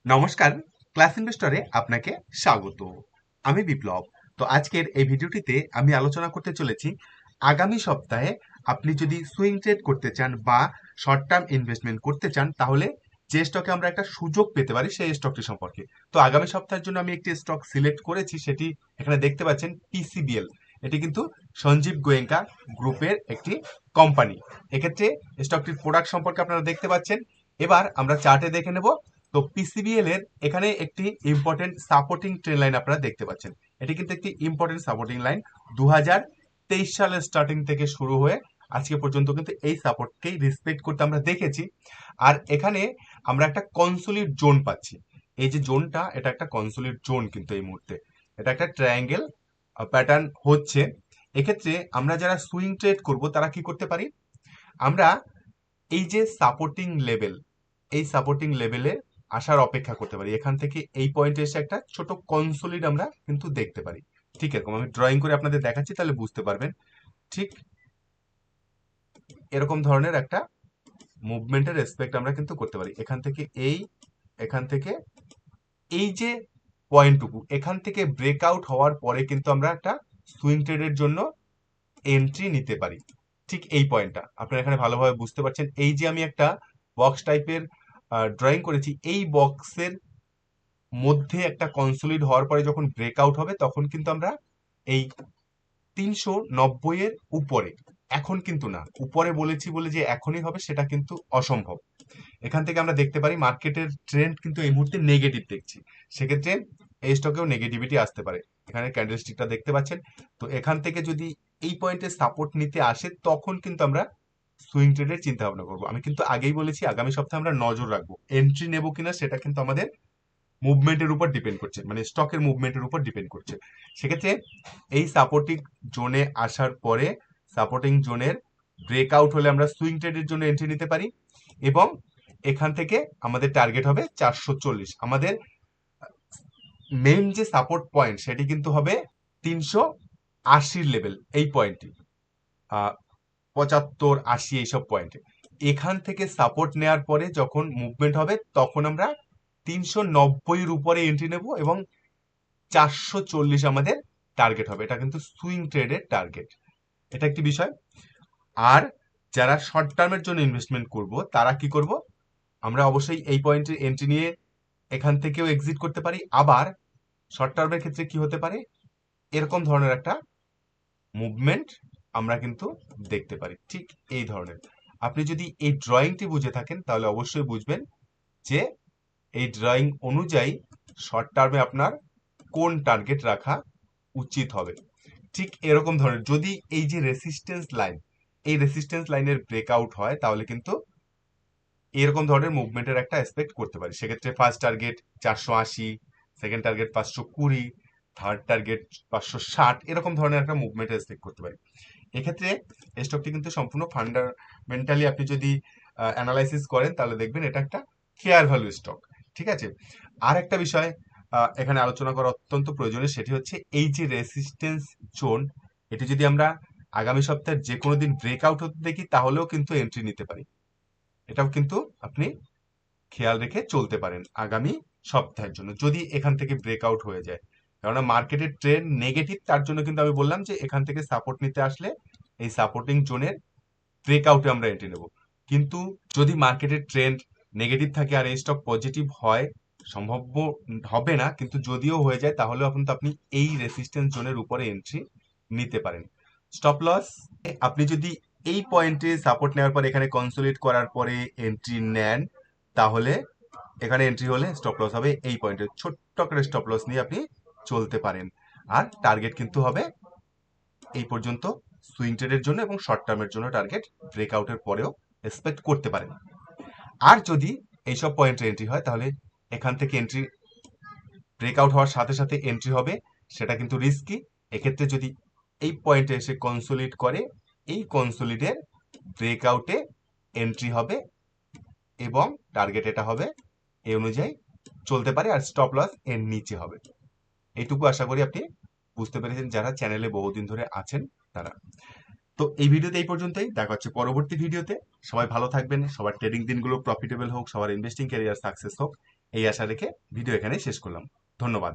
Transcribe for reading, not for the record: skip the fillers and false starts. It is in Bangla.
নমস্কার, ক্লাস ইনভেস্টরে আপনাকে স্বাগত। আমি বিপ্লব। তো আজকের এই ভিডিওটিতে আমি আলোচনা করতে চলেছি আগামী সপ্তাহে আপনি যদি সুইং ট্রেড করতে চান বা শর্ট টার্ম ইনভেস্টমেন্ট করতে চান তাহলে যে স্টকে আমরা একটা সুযোগ পেতে পারি সেই স্টকটি সম্পর্কে। তো আগামী সপ্তাহের জন্য আমি একটি স্টক সিলেক্ট করেছি, সেটি এখানে দেখতে পাচ্ছেন পিসিবিএল। এটি কিন্তু সঞ্জীব গোয়েঙ্কা গ্রুপের একটি কোম্পানি। এক্ষেত্রে স্টকটির প্রোডাক্ট সম্পর্কে আপনারা দেখতে পাচ্ছেন। এবার আমরা চার্টে দেখে নেব। তো পিসিবিএল এর এখানে একটি ইম্পর্টেন্ট সাপোর্টিং ট্রেন লাইন আপনারা দেখতে পাচ্ছেন। এটি কিন্তু একটি ইম্পর্টেন্ট সাপোর্টিং লাইন। 2023 সালের স্টার্টিং থেকে শুরু হয়ে আজকে পর্যন্ত কিন্তু এই সাপোর্টকেই রেসপেক্ট করতে আমরা দেখেছি। আর এখানে আমরা একটা কনসোলিড জোন পাচ্ছি। এই যে জোনটা, এটা একটা কনসোলিড জোন, কিন্তু এই মুহূর্তে এটা একটা ট্রায়াঙ্গেল প্যাটার্ন হচ্ছে। এক্ষেত্রে আমরা যারা সুইং ট্রেড করব তারা কি করতে পারি, আমরা এই যে সাপোর্টিং লেভেল, এই সাপোর্টিং লেভেলে আসার অপেক্ষা করতে পারি। এখান থেকে এই পয়েন্টে এসে একটা ছোট কনসোলিড আমরা কিন্তু দেখতে পারি। ঠিক এরকম আমি ড্রয়িং করে আপনাদের দেখাচ্ছি, তাহলে বুঝতে পারবেন। ঠিক এরকম ধরনের একটা মুভমেন্টের রেসপেক্ট আমরা কিন্তু করতে পারি। এখান থেকে এই যে পয়েন্টটুকু, এখান থেকে ব্রেকআউট হওয়ার পরে কিন্তু আমরা একটা সুইং ট্রেডের জন্য এন্ট্রি নিতে পারি। ঠিক এই পয়েন্টটা আপনারা এখানে ভালোভাবে বুঝতে পারছেন। এই যে আমি একটা বক্স টাইপের ড্রয়িং করেছি, এই বক্সের মধ্যে একটা কনসোলিড হওয়ার পরে যখন ব্রেকআউট হবে তখন কিন্তু আমরা এই 390 এর উপরে, এখন কিন্তু না, উপরে বলেছি বলে যে এখনই হবে সেটা কিন্তু অসম্ভব। এখান থেকে আমরা দেখতে পারি মার্কেটের ট্রেন্ড কিন্তু এই মুহূর্তে নেগেটিভ দেখছি। সেক্ষেত্রে এই স্টকেও নেগেটিভিটি আসতে পারে। এখানে ক্যান্ডেলস্টিকটা দেখতে পাচ্ছেন। তো এখান থেকে যদি এই পয়েন্টে সাপোর্ট নিতে আসে তখন কিন্তু আমরা সুইং ট্রেডের চিন্তা ভাবনা করবো। আমি কিন্তু আগেই বলেছি আগামী সপ্তাহে আমরা নজর রাখবো, এন্ট্রি নেবো কিনা সেটা কিন্তু আমাদের মুভমেন্টের উপর ডিপেন্ড করছে, মানে স্টকের মুভমেন্টের উপর ডিপেন্ড করছে। সেক্ষেত্রে এই সাপোর্টিং জোনে আসার পরে সাপোর্টিং জোনের ব্রেকআউট হলে আমরা সুইং ট্রেডের জন্য এন্ট্রি নিতে পারি। এবং এখান থেকে আমাদের টার্গেট হবে 440। আমাদের মেইন যে সাপোর্ট পয়েন্ট সেটি কিন্তু হবে 380 লেভেল, এই পয়েন্টটি 75 80 এইসব পয়েন্টে। এখান থেকে সাপোর্ট নেওয়ার পরে যখন মুভমেন্ট হবে তখন আমরা 390-এর উপরে এন্ট্রি নেব এবং 440 আমাদের টার্গেট হবে। এটা কিন্তু সুইং ট্রেডের টার্গেট। এটা একটি বিষয়। আর যারা শর্ট টার্মের জন্য ইনভেস্টমেন্ট করব তারা কি করব, আমরা অবশ্যই এই পয়েন্টে এন্ট্রি নিয়ে এখান থেকেও এক্সিট করতে পারি। আবার শর্ট টার্মের ক্ষেত্রে কি হতে পারে, এরকম ধরনের একটা মুভমেন্ট আমরা কিন্তু দেখতে পারি। ঠিক এই ধরনের। আপনি যদি এই ড্রয়িংটি বুঝে থাকেন তাহলে অবশ্যই বুঝবেন যে এই ড্রয়িং অনুযায়ী শর্ট টার্মে আপনার কোন টার্গেট রাখা উচিত হবে। ঠিক এরকম ধরনের যদি এই যে রেসিস্টেন্স লাইন, এই রেসিস্টেন্স লাইনের ব্রেকআউট হয় তাহলে কিন্তু এরকম ধরনের মুভমেন্টের একটা এক্সপেক্ট করতে পারি। সেক্ষেত্রে first target 480, second target 520, third target 560, এরকম ধরনের একটা মুভমেন্টের এক্সপেক্ট করতে পারি। এক্ষেত্রে স্টকটি কিন্তু সম্পূর্ণ ফান্ডামেন্টালি আপনি যদি অ্যানালাইসিস করেন তাহলে দেখবেন এটা একটা ফেয়ার ভ্যালু স্টক। ঠিক আছে। আর একটা বিষয় এখানে আলোচনা করা অত্যন্ত প্রয়োজনীয়, সেটি হচ্ছে এই যে রেসিস্টেন্স জোন, এটি যদি আমরা আগামী সপ্তাহের যে কোনো দিন ব্রেকআউট হতে দেখি তাহলেও কিন্তু এন্ট্রি নিতে পারি। এটাও কিন্তু আপনি খেয়াল রেখে চলতে পারেন আগামী সপ্তাহের জন্য যদি এখান থেকে ব্রেকআউট হয়ে যায়। কেননা মার্কেটের ট্রেন্ড নেগেটিভ, তার জন্য কিন্তু আমি বললাম যে এখান থেকে সাপোর্ট নিতে আসলে এই সাপোর্টিং জোনের ব্রেকআউটে আমরা এন্ট্রি নেব। কিন্তু যদি মার্কেটের ট্রেন্ড নেগেটিভ থাকে আর এই স্টক পজিটিভ হয়, সম্ভাব্য হবে না কিন্তু যদিও হয়ে যায় তাহলেও কিন্তু আপনি এই রেসিস্ট্যান্স জোনের উপরে এন্ট্রি নিতে পারেন। স্টপ লস, আপনি যদি এই পয়েন্টে সাপোর্ট নেওয়ার পরে এখানে কনসোলিডেট করার পরে এন্ট্রি নেন তাহলে এখানে এন্ট্রি হলে স্টপ লস হবে এই পয়েন্টে। ছোট্ট করে স্টপ লস নিয়ে আপনি চলতে পারেন। আর টার্গেট কিন্তু হবে এই পর্যন্ত সুইং ট্রেডের জন্য, এবং শর্ট টার্মের জন্য টার্গেট ব্রেকআউটের পরেও এক্সপেক্ট করতে পারেন। আর যদি এইসব পয়েন্টে এন্ট্রি হয় তাহলে এখান থেকে এন্ট্রি ব্রেকআউট হওয়ার সাথে সাথে এন্ট্রি হবে, সেটা কিন্তু রিস্কি। এক্ষেত্রে যদি এই পয়েন্টে এসে কনসোলিড করে, এই কনসোলিডের ব্রেকআউটে এন্ট্রি হবে এবং টার্গেট এটা হবে, এই অনুযায়ী চলতে পারে। আর স্টপ লস এর নিচে হবে। এইটুকু আশা করি আপনি বুঝতে পেরেছেন যারা চ্যানেলে বহুদিন ধরে আছেন তারা। তো এই ভিডিওতে এই পর্যন্তই, দেখা হচ্ছে পরবর্তী ভিডিওতে। সবাই ভালো থাকবেন, সবার ট্রেডিং দিনগুলো প্রফিটেবল হোক, সবার ইনভেস্টিং ক্যারিয়ার সাকসেস হোক, এই আশা রেখে ভিডিও এখানে শেষ করলাম। ধন্যবাদ।